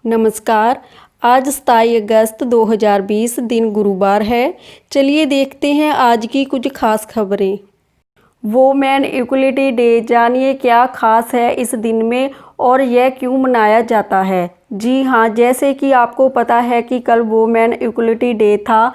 नमस्कार। आज 27 अगस्त 2020 दिन गुरुवार है। चलिए देखते हैं आज की कुछ खास खबरें। वुमेन इक्वलिटी डे, जानिए क्या खास है इस दिन में और यह क्यों मनाया जाता है। जी हाँ, जैसे कि आपको पता है कि कल वुमेन इक्वलिटी डे था।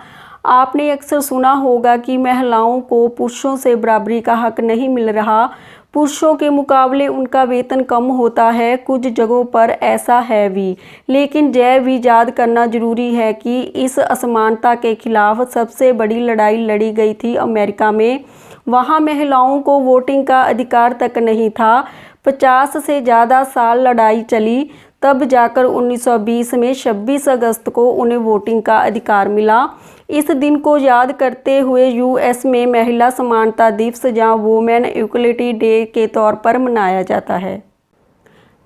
आपने अक्सर सुना होगा कि महिलाओं को पुरुषों से बराबरी का हक नहीं मिल रहा, पुरुषों के मुकाबले उनका वेतन कम होता है, कुछ जगहों पर ऐसा है भी। लेकिन यह भी याद करना जरूरी है कि इस असमानता के खिलाफ सबसे बड़ी लड़ाई लड़ी गई थी अमेरिका में। वहाँ महिलाओं को वोटिंग का अधिकार तक नहीं था। 50 से ज़्यादा साल लड़ाई चली, तब जाकर 1920 में 26 अगस्त को उन्हें वोटिंग का अधिकार मिला। इस दिन को याद करते हुए यूएस में महिला समानता दिवस या वुमेन इक्वलिटी डे के तौर पर मनाया जाता है।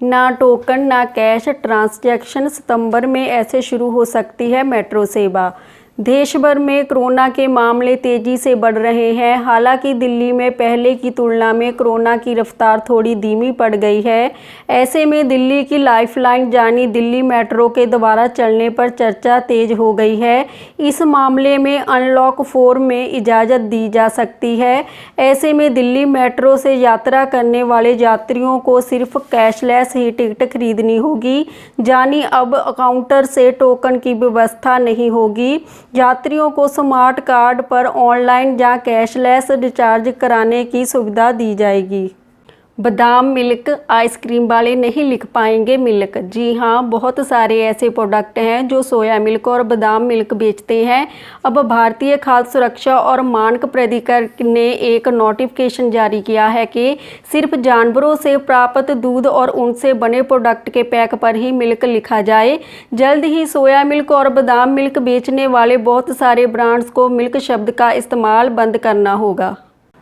ना टोकन ना कैश ट्रांजैक्शन, सितंबर में ऐसे शुरू हो सकती है मेट्रो सेवा। देश भर में कोरोना के मामले तेजी से बढ़ रहे हैं। हालांकि दिल्ली में पहले की तुलना में कोरोना की रफ्तार थोड़ी धीमी पड़ गई है। ऐसे में दिल्ली की लाइफलाइन यानी दिल्ली मेट्रो के दोबारा चलने पर चर्चा तेज हो गई है। इस मामले में अनलॉक 4 में इजाज़त दी जा सकती है। ऐसे में दिल्ली मेट्रो से यात्रा करने वाले यात्रियों को सिर्फ कैशलेस ही टिकट खरीदनी होगी, यानी अब काउंटर से टोकन की व्यवस्था नहीं होगी। यात्रियों को स्मार्ट कार्ड पर ऑनलाइन या कैशलेस रिचार्ज कराने की सुविधा दी जाएगी। बादाम मिल्क, आइसक्रीम वाले नहीं लिख पाएंगे मिल्क। जी हाँ, बहुत सारे ऐसे प्रोडक्ट हैं जो सोया मिल्क और बादाम मिल्क बेचते हैं। अब भारतीय खाद्य सुरक्षा और मानक प्राधिकरण ने एक नोटिफिकेशन जारी किया है कि सिर्फ जानवरों से प्राप्त दूध और उनसे बने प्रोडक्ट के पैक पर ही मिल्क लिखा जाए। जल्द ही सोया मिल्क और बादाम मिल्क बेचने वाले बहुत सारे ब्रांड्स को मिल्क शब्द का इस्तेमाल बंद करना होगा।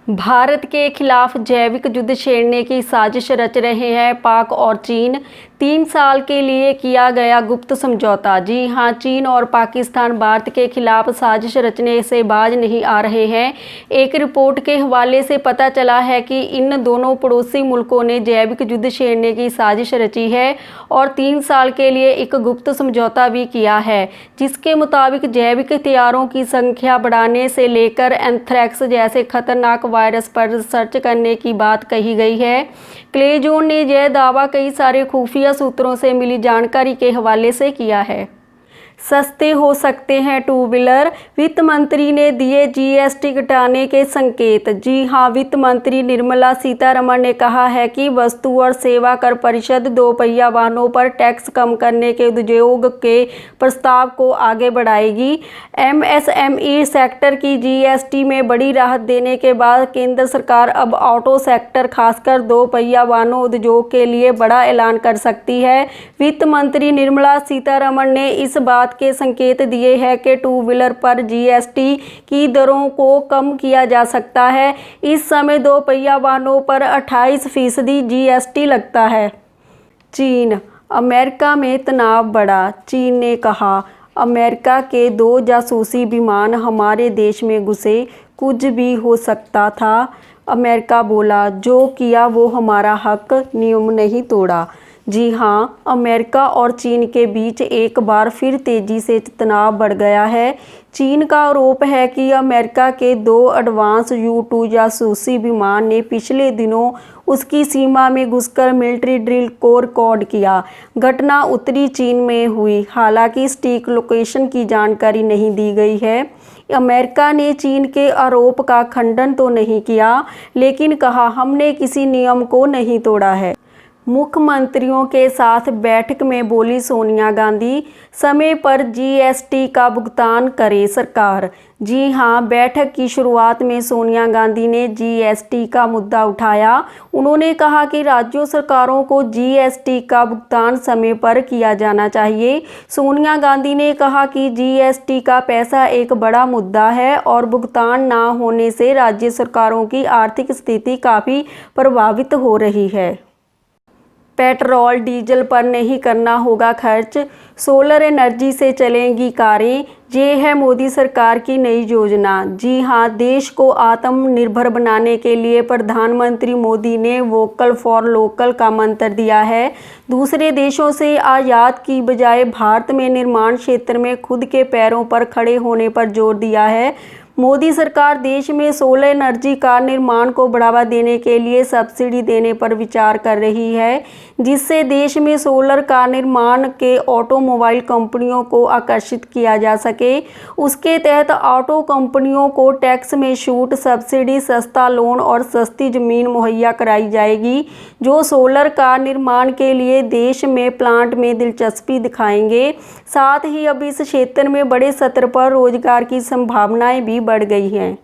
भारत के खिलाफ जैविक युद्ध छेड़ने की साजिश रच रहे हैं पाक और चीन। 3 साल के लिए किया गया गुप्त समझौता। जी हाँ, चीन और पाकिस्तान भारत के खिलाफ साजिश रचने से बाज नहीं आ रहे हैं। एक रिपोर्ट के हवाले से पता चला है कि इन दोनों पड़ोसी मुल्कों ने जैविक युद्ध छेड़ने की साजिश रची है और 3 साल के लिए एक गुप्त समझौता भी किया है, जिसके मुताबिक जैविक हथियारों की संख्या बढ़ाने से लेकर एंथ्रेक्स जैसे खतरनाक वायरस पर रिसर्च करने की बात कही गई है। क्लेजोन ने यह दावा कई सारे खुफिया सूत्रों से मिली जानकारी के हवाले से किया है। सस्ते हो सकते हैं टू व्हीलर, वित्त मंत्री ने दिए जीएसटी घटाने के संकेत। जी हां, वित्त मंत्री निर्मला सीतारमण ने कहा है कि वस्तु और सेवा कर परिषद 2 पहिया वाहनों पर टैक्स कम करने के उद्योग के प्रस्ताव को आगे बढ़ाएगी। एमएसएमई सेक्टर की जीएसटी में बड़ी राहत देने के बाद केंद्र सरकार अब ऑटो सेक्टर, खासकर 2 पहिया वाहनों उद्योग के लिए बड़ा ऐलान कर सकती है। वित्त मंत्री निर्मला सीतारमण ने इस बात के संकेत दिए हैं कि टू व्हीलर पर जीएसटी की दरों को कम किया जा सकता है। इस समय 2 पहिया वाहनों पर 28% जीएसटी लगता है। चीन, अमेरिका में तनाव बढ़ा। चीन ने कहा, अमेरिका के 2 जासूसी विमान हमारे देश में घुसे, कुछ भी हो सकता था। अमेरिका बोला, जो किया वो हमारा हक, नियम नहीं तोड़ा। जी हाँ, अमेरिका और चीन के बीच एक बार फिर तेजी से तनाव बढ़ गया है। चीन का आरोप है कि अमेरिका के 2 एडवांस U-2 जासूसी विमान ने पिछले दिनों उसकी सीमा में घुसकर मिलिट्री ड्रिल को रिकॉर्ड किया। घटना उत्तरी चीन में हुई। हालांकि सटीक लोकेशन की जानकारी नहीं दी गई है। अमेरिका ने चीन के आरोप का खंडन तो नहीं किया, लेकिन कहा, हमने किसी नियम को नहीं तोड़ा है। मुख्यमंत्रियों के साथ बैठक में बोली सोनिया गांधी, समय पर जीएसटी का भुगतान करे सरकार। जी हां, बैठक की शुरुआत में सोनिया गांधी ने जीएसटी का मुद्दा उठाया। उन्होंने कहा कि राज्यों सरकारों को जीएसटी का भुगतान समय पर किया जाना चाहिए। सोनिया गांधी ने कहा कि जीएसटी का पैसा एक बड़ा मुद्दा है और भुगतान ना होने से राज्य सरकारों की आर्थिक स्थिति काफ़ी प्रभावित हो रही है। पेट्रोल डीजल पर नहीं करना होगा खर्च, सोलर एनर्जी से चलेंगी कारें। ये है मोदी सरकार की नई योजना। जी हां, देश को आत्मनिर्भर बनाने के लिए प्रधानमंत्री मोदी ने वोकल फॉर लोकल का मंत्र दिया है। दूसरे देशों से आयात की बजाय भारत में निर्माण क्षेत्र में खुद के पैरों पर खड़े होने पर जोर दिया है। मोदी सरकार देश में सोलर एनर्जी कार निर्माण को बढ़ावा देने के लिए सब्सिडी देने पर विचार कर रही है, जिससे देश में सोलर कार निर्माण के ऑटोमोबाइल कंपनियों को आकर्षित किया जा सके। उसके तहत ऑटो कंपनियों को टैक्स में छूट, सब्सिडी, सस्ता लोन और सस्ती ज़मीन मुहैया कराई जाएगी, जो सोलर कार निर्माण के लिए देश में प्लांट में दिलचस्पी दिखाएंगे। साथ ही अब इस क्षेत्र में बड़े स्तर पर रोजगार की संभावनाएं भी बढ़ गई हैं।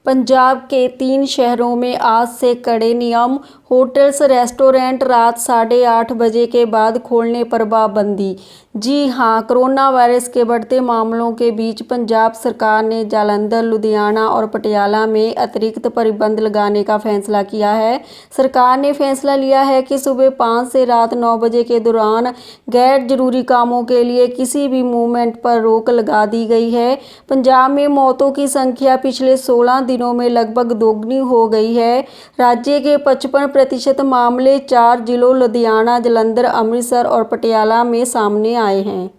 पंजाब के 3 शहरों में आज से कड़े नियम, होटल्स रेस्टोरेंट रात 8:30 बजे के बाद खोलने पर पाबंदी। जी हां, कोरोना वायरस के बढ़ते मामलों के बीच पंजाब सरकार ने जालंधर, लुधियाना और पटियाला में अतिरिक्त प्रतिबंध लगाने का फैसला किया है। सरकार ने फैसला लिया है कि सुबह 5 से रात 9 बजे के दौरान गैर जरूरी कामों के लिए किसी भी मूवमेंट पर रोक लगा दी गई है। पंजाब में मौतों की संख्या पिछले 16 दिनों में लगभग दोगुनी हो गई है। राज्य के 55% मामले 4 जिलों लुधियाना, जालंधर, अमृतसर और पटियाला में सामने आए हैं।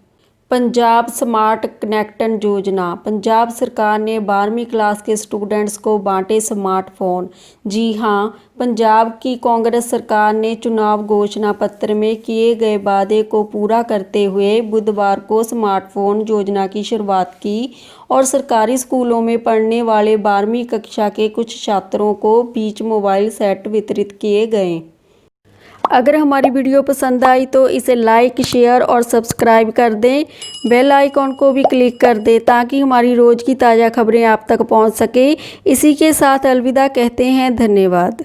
पंजाब स्मार्ट कनेक्टन योजना। पंजाब सरकार ने 12वीं क्लास के स्टूडेंट्स को बांटे स्मार्टफोन। जी हां, पंजाब की कांग्रेस सरकार ने चुनाव घोषणा पत्र में किए गए वादे को पूरा करते हुए बुधवार को स्मार्टफोन योजना की शुरुआत की और सरकारी स्कूलों में पढ़ने वाले 12वीं कक्षा के कुछ छात्रों को बीच मोबाइल सेट वितरित किए गए। अगर हमारी वीडियो पसंद आई तो इसे लाइक, शेयर और सब्सक्राइब कर दें। बेल आइकॉन को भी क्लिक कर दें ताकि हमारी रोज़ की ताज़ा खबरें आप तक पहुंच सके। इसी के साथ अलविदा कहते हैं। धन्यवाद।